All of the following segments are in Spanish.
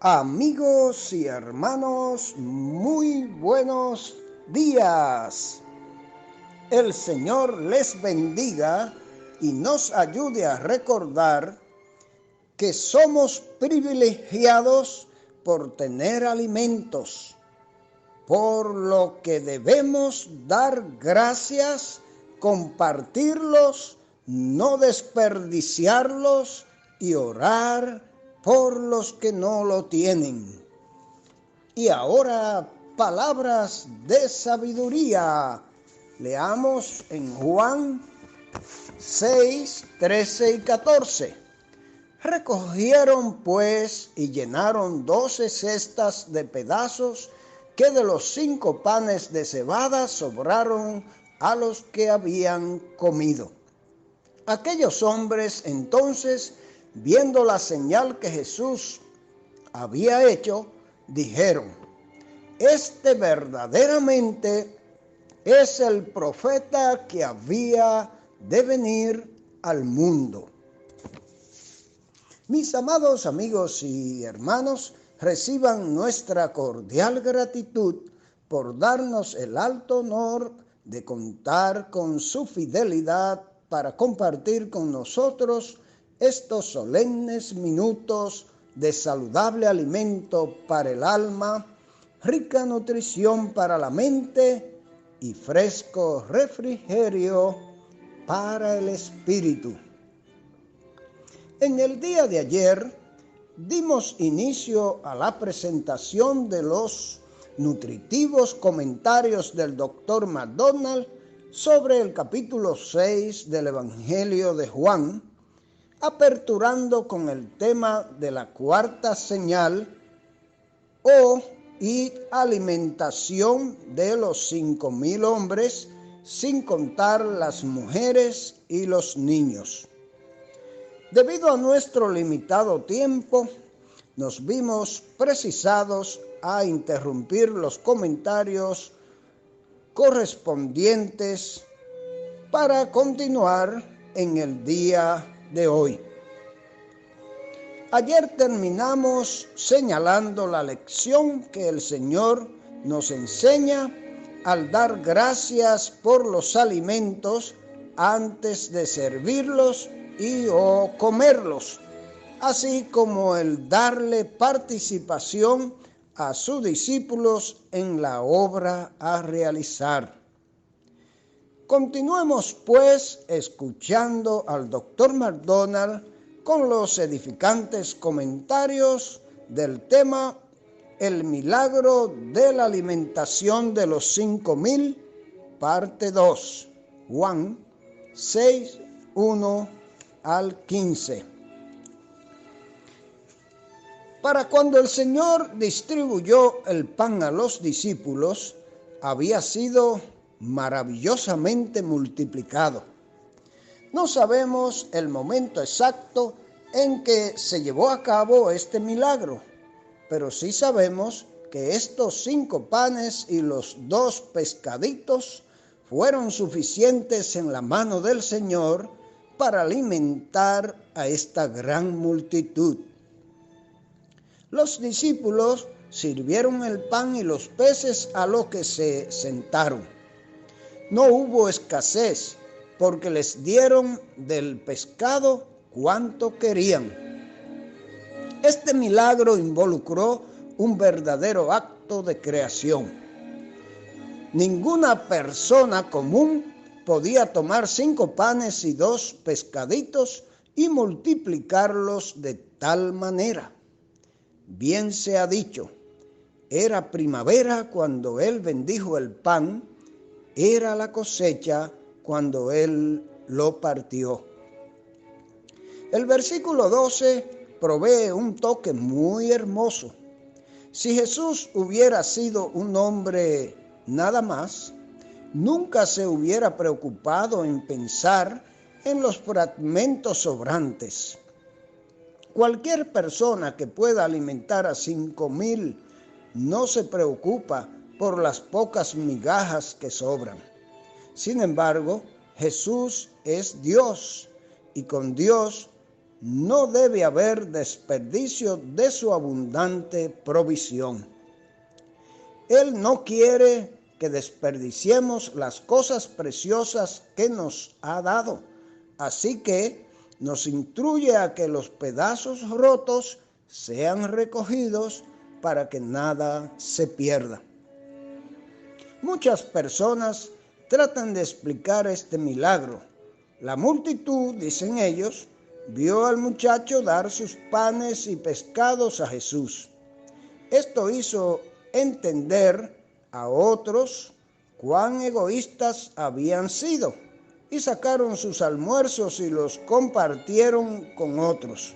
Amigos y hermanos, muy buenos días. El Señor les bendiga y nos ayude a recordar que somos privilegiados por tener alimentos, por lo que debemos dar gracias, compartirlos, no desperdiciarlos y orar por los que no lo tienen. Y ahora, palabras de sabiduría. Leamos en Juan 6, 13 y 14. Recogieron pues y llenaron 12 cestas de pedazos que de los 5 panes de cebada sobraron a los que habían comido. Aquellos hombres entonces, viendo la señal que Jesús había hecho, dijeron: este verdaderamente es el profeta que había de venir al mundo. Mis amados amigos y hermanos, reciban nuestra cordial gratitud por darnos el alto honor de contar con su fidelidad para compartir con nosotros estos solemnes minutos de saludable alimento para el alma, rica nutrición para la mente y fresco refrigerio para el espíritu. En el día de ayer dimos inicio a la presentación de los nutritivos comentarios del Dr. McDonald sobre el capítulo 6 del Evangelio de Juan, aperturando con el tema de la cuarta señal y alimentación de los 5,000 hombres, sin contar las mujeres y los niños. Debido a nuestro limitado tiempo, nos vimos precisados a interrumpir los comentarios correspondientes para continuar en el día de hoy. Ayer terminamos señalando la lección que el Señor nos enseña al dar gracias por los alimentos antes de servirlos o comerlos, así como el darle participación a sus discípulos en la obra a realizar. Continuemos pues escuchando al Dr. McDonald con los edificantes comentarios del tema El milagro de la alimentación de los 5,000, parte 2, Juan 6, 1 al 15. Para cuando el Señor distribuyó el pan a los discípulos, había sido maravillosamente multiplicado. No sabemos el momento exacto en que se llevó a cabo este milagro, pero sí sabemos que estos 5 panes y los 2 pescaditos fueron suficientes en la mano del Señor para alimentar a esta gran multitud. Los discípulos sirvieron el pan y los peces a los que se sentaron. No hubo escasez, porque les dieron del pescado cuanto querían. Este milagro involucró un verdadero acto de creación. Ninguna persona común podía tomar 5 panes y 2 pescaditos y multiplicarlos de tal manera. Bien se ha dicho, era primavera cuando Él bendijo el pan, era la cosecha cuando Él lo partió. El versículo 12 provee un toque muy hermoso. Si Jesús hubiera sido un hombre nada más, nunca se hubiera preocupado en pensar en los fragmentos sobrantes. Cualquier persona que pueda alimentar a 5,000 no se preocupa por las pocas migajas que sobran. Sin embargo, Jesús es Dios y con Dios no debe haber desperdicio de su abundante provisión. Él no quiere que desperdiciemos las cosas preciosas que nos ha dado. Así que nos instruye a que los pedazos rotos sean recogidos para que nada se pierda. Muchas personas tratan de explicar este milagro. La multitud, dicen ellos, vio al muchacho dar sus panes y pescados a Jesús. Esto hizo entender a otros cuán egoístas habían sido y sacaron sus almuerzos y los compartieron con otros.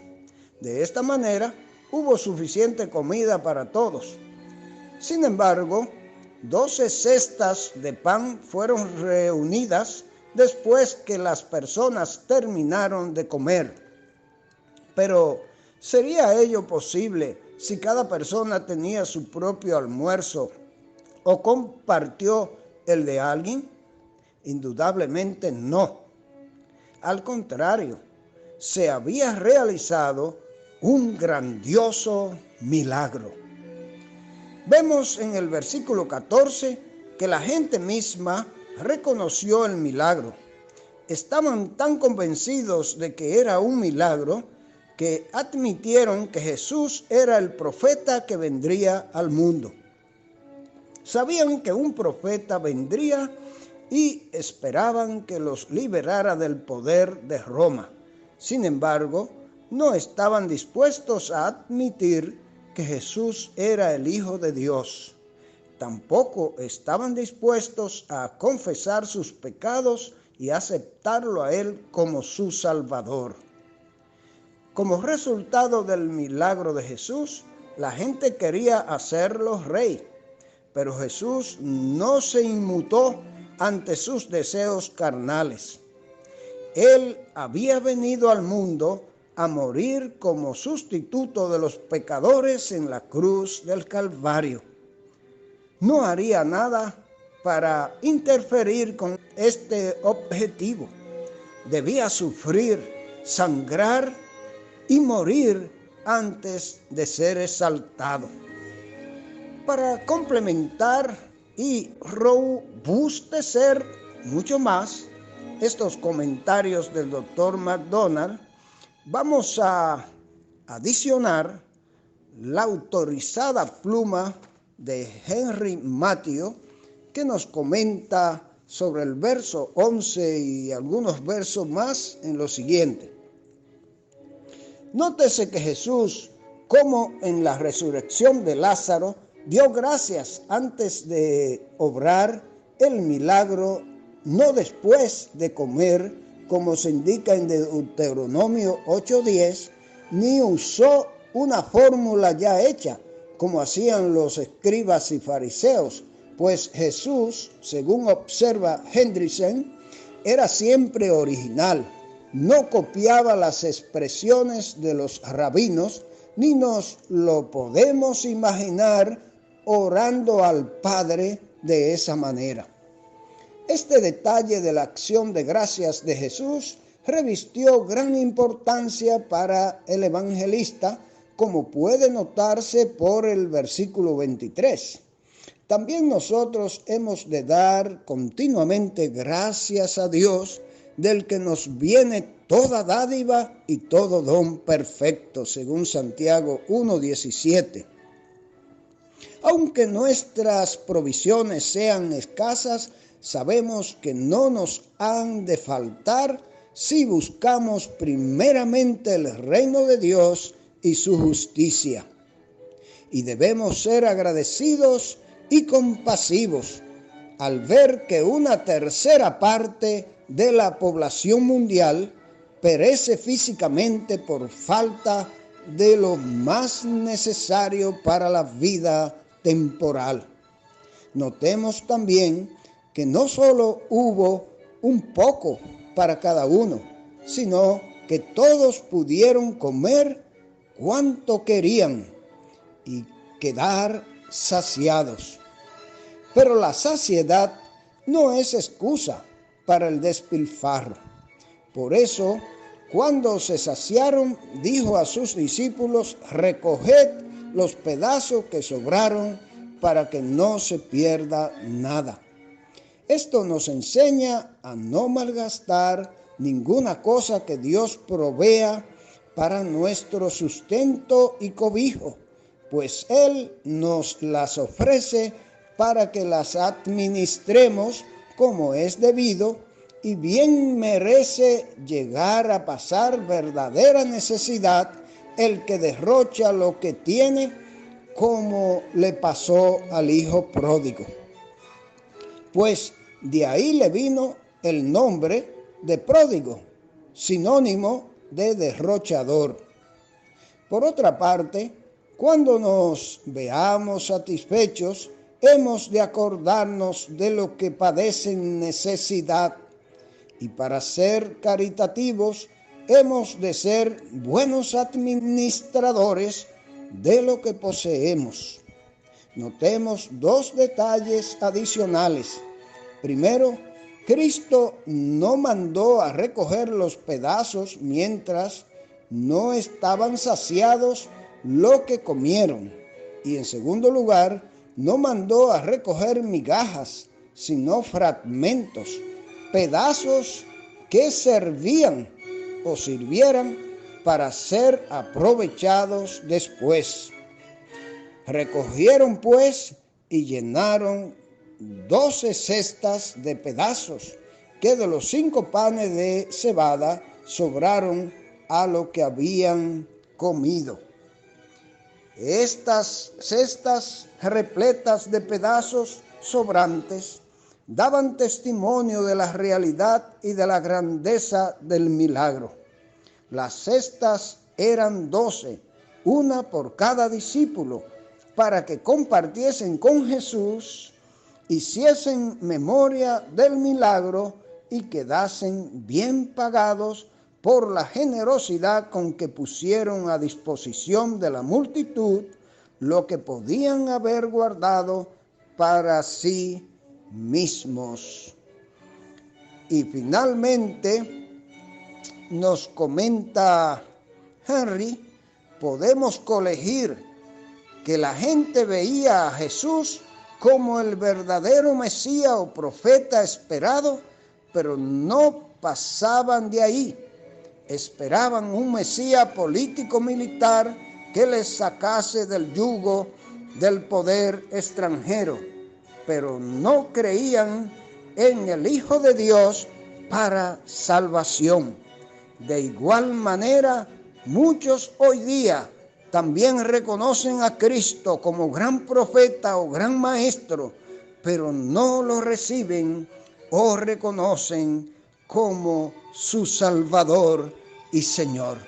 De esta manera hubo suficiente comida para todos. Sin embargo, 12 cestas de pan fueron reunidas después que las personas terminaron de comer. Pero, ¿sería ello posible si cada persona tenía su propio almuerzo o compartió el de alguien? Indudablemente no. Al contrario, se había realizado un grandioso milagro. Vemos en el versículo 14 que la gente misma reconoció el milagro. Estaban tan convencidos de que era un milagro que admitieron que Jesús era el profeta que vendría al mundo. Sabían que un profeta vendría y esperaban que los liberara del poder de Roma. Sin embargo, no estaban dispuestos a admitir que Jesús era el Hijo de Dios. Tampoco estaban dispuestos a confesar sus pecados y aceptarlo a Él como su Salvador. Como resultado del milagro de Jesús, la gente quería hacerlo rey, pero Jesús no se inmutó ante sus deseos carnales. Él había venido al mundo a morir como sustituto de los pecadores en la cruz del Calvario. No haría nada para interferir con este objetivo. Debía sufrir, sangrar y morir antes de ser exaltado. Para complementar y robustecer mucho más estos comentarios del Dr. MacDonald, vamos a adicionar la autorizada pluma de Henry Matthew, que nos comenta sobre el verso 11 y algunos versos más en lo siguiente. Nótese que Jesús, como en la resurrección de Lázaro, dio gracias antes de obrar el milagro, no después de comer, como se indica en Deuteronomio 8:10, ni usó una fórmula ya hecha, como hacían los escribas y fariseos, pues Jesús, según observa Hendrickson, era siempre original. No copiaba las expresiones de los rabinos, ni nos lo podemos imaginar orando al Padre de esa manera. Este detalle de la acción de gracias de Jesús revistió gran importancia para el evangelista, como puede notarse por el versículo 23. También nosotros hemos de dar continuamente gracias a Dios, del que nos viene toda dádiva y todo don perfecto, según Santiago 1:17. Aunque nuestras provisiones sean escasas, sabemos que no nos han de faltar si buscamos primeramente el reino de Dios y su justicia. Y debemos ser agradecidos y compasivos al ver que una tercera parte de la población mundial perece físicamente por falta de lo más necesario para la vida temporal. Notemos también que no solo hubo un poco para cada uno, sino que todos pudieron comer cuanto querían y quedar saciados. Pero la saciedad no es excusa para el despilfarro. Por eso, Cuando se saciaron, dijo a sus discípulos: recoged los pedazos que sobraron para que no se pierda nada. Esto nos enseña a no malgastar ninguna cosa que Dios provea para nuestro sustento y cobijo, pues Él nos las ofrece para que las administremos como es debido, y bien merece llegar a pasar verdadera necesidad el que derrocha lo que tiene, como le pasó al hijo pródigo. Pues de ahí le vino el nombre de pródigo, sinónimo de derrochador. Por otra parte, cuando nos veamos satisfechos, hemos de acordarnos de lo que padecen necesidad, y para ser caritativos hemos de ser buenos administradores de lo que poseemos. Notemos dos detalles adicionales. Primero, Cristo no mandó a recoger los pedazos mientras no estaban saciados lo que comieron. Y en segundo lugar, no mandó a recoger migajas, sino fragmentos, pedazos que servían o sirvieran para ser aprovechados después. Recogieron pues y llenaron 12 cestas de pedazos, que de los 5 panes de cebada sobraron a lo que habían comido. Estas cestas repletas de pedazos sobrantes daban testimonio de la realidad y de la grandeza del milagro. Las cestas eran 12, una por cada discípulo, para que compartiesen con Jesús, hiciesen memoria del milagro y quedasen bien pagados por la generosidad con que pusieron a disposición de la multitud lo que podían haber guardado para sí mismos. Y finalmente nos comenta Henry, podemos colegir que la gente veía a Jesús como el verdadero Mesías o profeta esperado, pero no pasaban de ahí. Esperaban un Mesías político-militar que les sacase del yugo del poder extranjero, pero no creían en el Hijo de Dios para salvación. De igual manera, muchos hoy día también reconocen a Cristo como gran profeta o gran maestro, pero no lo reciben o reconocen como su Salvador y Señor.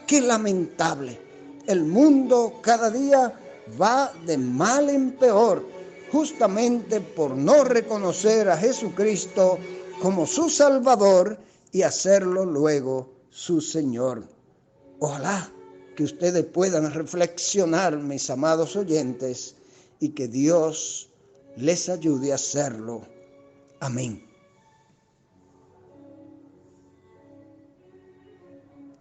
¡Qué lamentable! El mundo cada día va de mal en peor, justamente por no reconocer a Jesucristo como su Salvador y hacerlo luego su Señor. Ojalá que ustedes puedan reflexionar, mis amados oyentes, y que Dios les ayude a hacerlo. Amén.